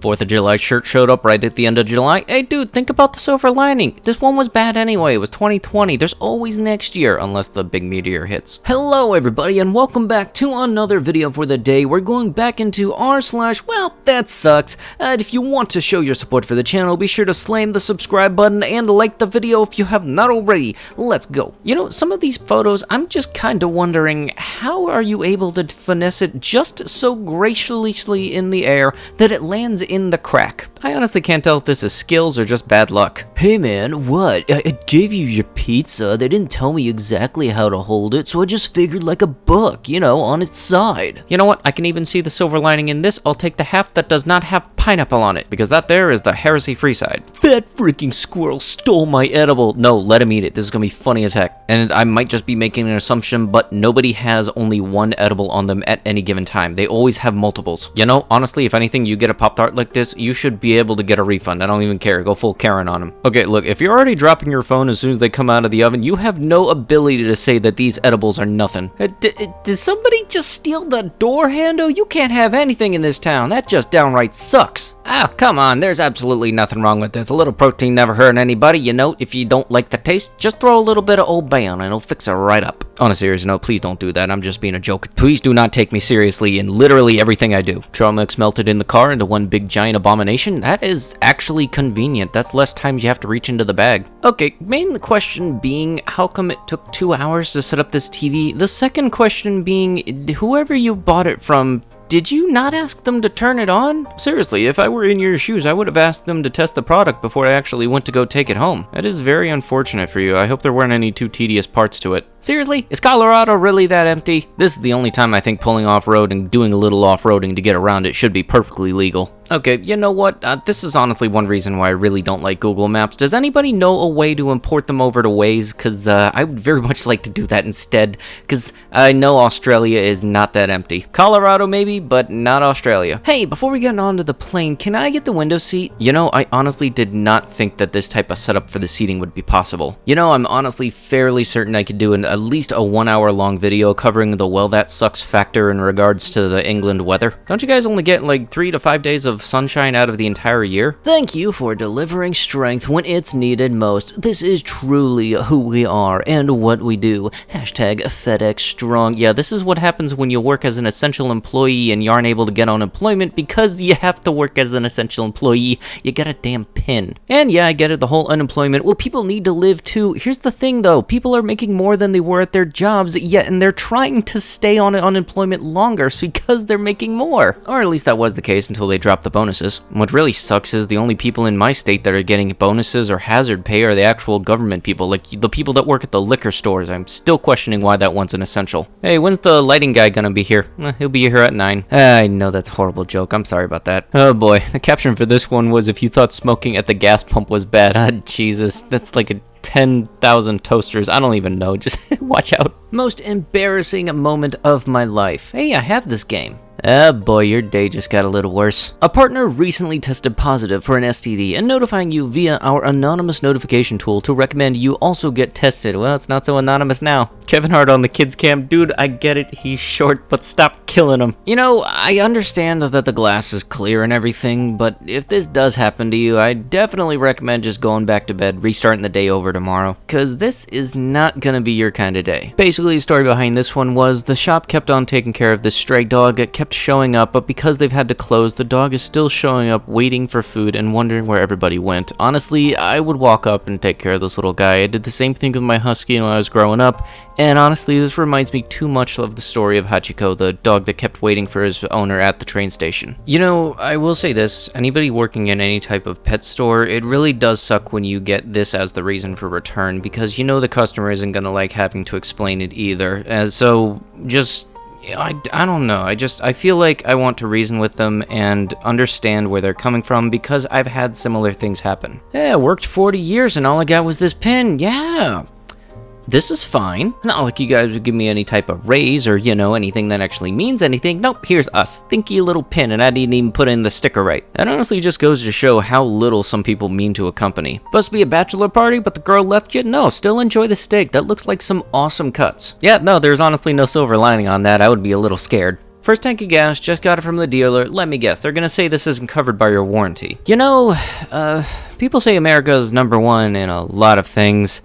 4th of July shirt showed up right at the end of July. Hey dude, think about the silver lining. This one was bad anyway. It was 2020. There's always next year, unless the big meteor hits. Hello everybody, and welcome back to another video for the day. We're going back into r/Wellthatsucks. And if you want to show your support for the channel, be sure to slam the subscribe button and like the video if you have not already. Let's go. You know, some of these photos, I'm just kind of wondering, how are you able to finesse it just so graciously in the air that it lands in the crack? I honestly can't tell if this is skills or just bad luck. Hey man, what? I gave you your pizza. They didn't tell me exactly how to hold it, so I just figured like a book, you know, on its side. You know what? I can even see the silver lining in this. I'll take the half that does not have pineapple on it, because that there is the heresy-free side. That freaking squirrel stole my edible. No, let him eat it. This is gonna be funny as heck. And I might just be making an assumption, but nobody has only one edible on them at any given time. They always have multiples. You know, honestly, if anything, you get a Pop-Tart like this, you should be able to get a refund. I don't even care. Go full Karen on them. Okay, look, if you're already dropping your phone as soon as they come out of the oven, you have no ability to say that these edibles are nothing. Did somebody just steal the door handle? You can't have anything in this town. That just downright sucks. Ah, come on. There's absolutely nothing wrong with this. A little protein never hurt anybody. You know, if you don't like the taste, just throw a little bit of Old Bay on and it'll fix it right up. On a serious note, please don't do that. I'm just being a joke. Please do not take me seriously in literally everything I do. Trail mix melted in the car into one big giant abomination. That is actually convenient. That's less times you have to reach into the bag. Okay, main question being, how come it took 2 hours to set up this TV? The second question being, whoever you bought it from, did you not ask them to turn it on? Seriously, if I were in your shoes, I would have asked them to test the product before I actually went to go take it home. That is very unfortunate for you. I hope there weren't any too tedious parts to it. Seriously? Is Colorado really that empty? This is the only time I think pulling off-road and doing a little off-roading to get around it should be perfectly legal. Okay, you know what? This is honestly one reason why I really don't like Google Maps. Does anybody know a way to import them over to Waze? Because I would very much like to do that instead, because I know Australia is not that empty. Colorado maybe, but not Australia. Hey, before we get on to the plane, can I get the window seat? You know, I honestly did not think that this type of setup for the seating would be possible. You know, I'm honestly fairly certain I could do at least a 1 hour long video covering the Wellthatsucks factor in regards to the England weather. Don't you guys only get like 3 to 5 days of sunshine out of the entire year? Thank you for delivering strength when it's needed most. This is truly who we are and what we do. Hashtag FedEx Strong. Yeah, this is what happens when you work as an essential employee and you aren't able to get unemployment because you have to work as an essential employee. You get a damn pin. And yeah, I get it, the whole unemployment. Well, people need to live too. Here's the thing though, people are making more than they were at their jobs, yet and they're trying to stay on unemployment longer because they're making more. Or at least that was the case until they dropped the bonuses. What really sucks is the only people in my state that are getting bonuses or hazard pay are the actual government people, like the people that work at the liquor stores. I'm still questioning why that one's an essential. Hey, when's the lighting guy gonna be here? He'll be here at 9. I know that's a horrible joke. I'm sorry about that. Oh boy, the caption for this one was, if you thought smoking at the gas pump was bad. Jesus, that's like a 10,000 toasters. I don't even know. Just watch out. Most embarrassing moment of my life. Hey, I have this game. Ah boy, your day just got a little worse. A partner recently tested positive for an STD and notifying you via our anonymous notification tool to recommend you also get tested. Well, it's not so anonymous now. Kevin Hart on the kids camp. Dude, I get it. He's short, but stop killing him. You know, I understand that the glass is clear and everything, but if this does happen to you, I definitely recommend just going back to bed, restarting the day over tomorrow, because this is not gonna be your kind of day. Basically, the story behind this one was the shop kept on taking care of this stray dog that kept showing up, but because they've had to close, the dog is still showing up, waiting for food and wondering where everybody went. Honestly, I would walk up and take care of this little guy. I did the same thing with my husky when I was growing up, and honestly, this reminds me too much of the story of Hachiko, the dog that kept waiting for his owner at the train station. You know, I will say this, anybody working in any type of pet store, it really does suck when you get this as the reason for return, because you know the customer isn't gonna like having to explain it either. And so, just I don't know, I feel like I want to reason with them and understand where they're coming from, because I've had similar things happen. Yeah, I worked 40 years and all I got was this pin. Yeah. This is fine. Not like you guys would give me any type of raise or, you know, anything that actually means anything. Nope, here's a stinky little pin and I didn't even put in the sticker right. That honestly just goes to show how little some people mean to a company. Supposed to be a bachelor party, but the girl left you? No, still enjoy the steak. That looks like some awesome cuts. Yeah, no, there's honestly no silver lining on that. I would be a little scared. First tank of gas, just got it from the dealer. Let me guess, they're gonna say this isn't covered by your warranty. You know, people say America's #1 in a lot of things.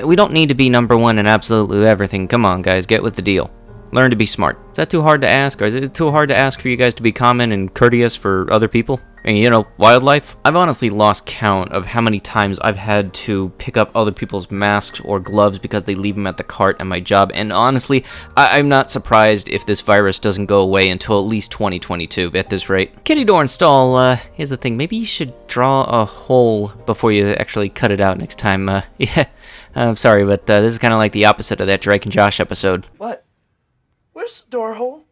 We don't need to be #1 in absolutely everything. Come on, guys, get with the deal. Learn to be smart. Is that too hard to ask? Or is it too hard to ask for you guys to be common and courteous for other people? And you know, wildlife? I've honestly lost count of how many times I've had to pick up other people's masks or gloves because they leave them at the cart at my job, and honestly, I'm not surprised if this virus doesn't go away until at least 2022 at this rate. Kitty door install, here's the thing, maybe you should draw a hole before you actually cut it out next time. Yeah, I'm sorry, but this is kind of like the opposite of that Drake and Josh episode. What? Where's the door hole?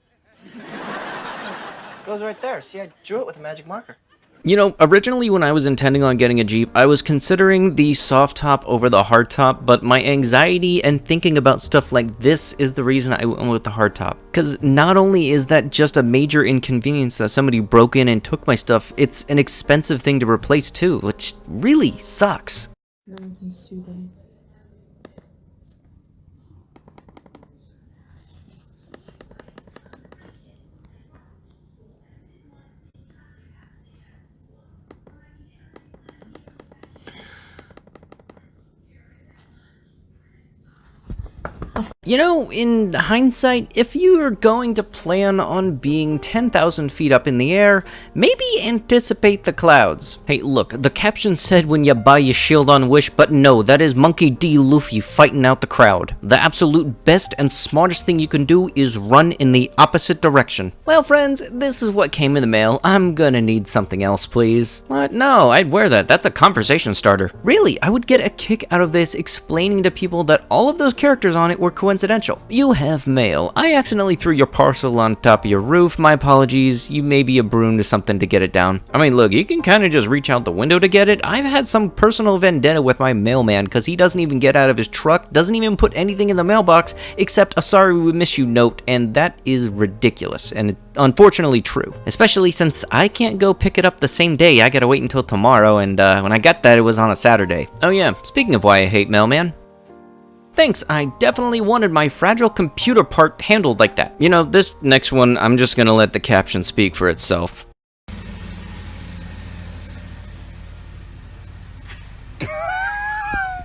Goes right there. See, I drew it with a magic marker. You know, originally when I was intending on getting a Jeep, I was considering the soft top over the hard top, but my anxiety and thinking about stuff like this is the reason I went with the hard top. Because not only is that just a major inconvenience that somebody broke in and took my stuff, it's an expensive thing to replace too, which really sucks. No one can sue them. You know, in hindsight, if you are going to plan on being 10,000 feet up in the air, maybe anticipate the clouds. Hey, look, the caption said when you buy your shield on Wish, but no, that is Monkey D Luffy fighting out the crowd. The absolute best and smartest thing you can do is run in the opposite direction. Well, friends, this is what came in the mail. I'm gonna need something else, please. What? No, I'd wear that. That's a conversation starter. Really, I would get a kick out of this explaining to people that all of those characters on it were coincidental. You have mail. I accidentally threw your parcel on top of your roof. My apologies. You may be a broom to something to get it down. I mean, look, you can kind of just reach out the window to get it. I've had some personal vendetta with my mailman because he doesn't even get out of his truck, doesn't even put anything in the mailbox except a sorry we miss you note, and that is ridiculous, and it's unfortunately true. Especially since I can't go pick it up the same day. I gotta wait until tomorrow, and when I got that, it was on a Saturday. Oh yeah, speaking of why I hate mailman. Thanks, I definitely wanted my fragile computer part handled like that. You know, this next one, I'm just gonna let the caption speak for itself.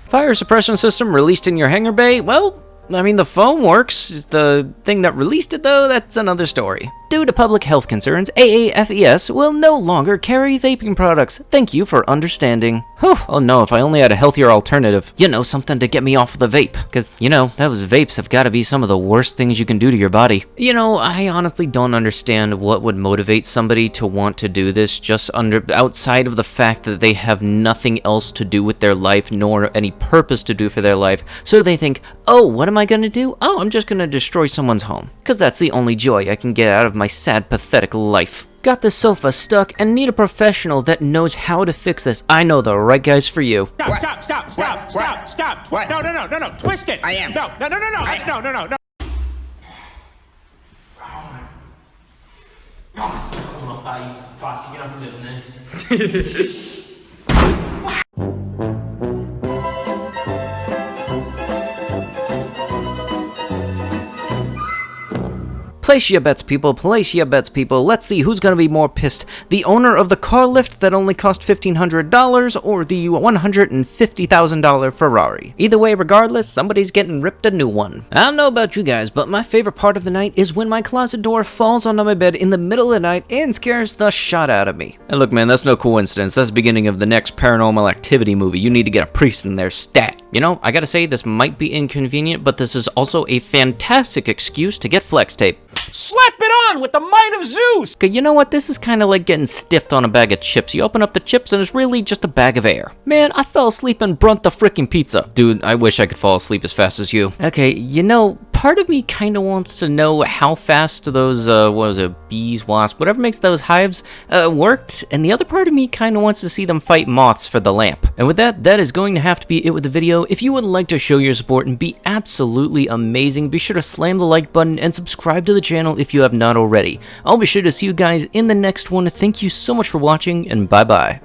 Fire suppression system released in your hangar bay? Well, I mean, the foam works. The thing that released it, though, that's another story. Due to public health concerns, AAFES will no longer carry vaping products. Thank you for understanding. Whew, oh no, if I only had a healthier alternative. You know, something to get me off the vape. Because, you know, those vapes have got to be some of the worst things you can do to your body. You know, I honestly don't understand what would motivate somebody to want to do this just outside of the fact that they have nothing else to do with their life, nor any purpose to do for their life. So they think, oh, what am I going to do? Oh, I'm just going to destroy someone's home. Because that's the only joy I can get out of my sad, pathetic life. Got the sofa stuck and need a professional that knows how to fix this. I know the right guys for you. Stop. What? No. Twist it. I am. No. No. Place your bets, people. Place your bets, people. Let's see who's gonna be more pissed. The owner of the car lift that only cost $1,500 or the $150,000 Ferrari. Either way, regardless, somebody's getting ripped a new one. I don't know about you guys, but my favorite part of the night is when my closet door falls onto my bed in the middle of the night and scares the shot out of me. And look, man, that's no coincidence. That's the beginning of the next Paranormal Activity movie. You need to get a priest in there stat. You know, I gotta say, this might be inconvenient, but this is also a fantastic excuse to get flex tape. Slap it on with the might of Zeus! Okay, you know what? This is kind of like getting stiffed on a bag of chips. You open up the chips and it's really just a bag of air. Man, I fell asleep and brunt the freaking pizza. Dude, I wish I could fall asleep as fast as you. Okay, you know, part of me kind of wants to know how fast those, what was it, bees, wasps, whatever makes those hives, worked, and the other part of me kind of wants to see them fight moths for the lamp. And with that, that is going to have to be it with the video. If you would like to show your support and be absolutely amazing, be sure to slam the like button and subscribe to the channel if you have not already. I'll be sure to see you guys in the next one. Thank you so much for watching, and bye-bye.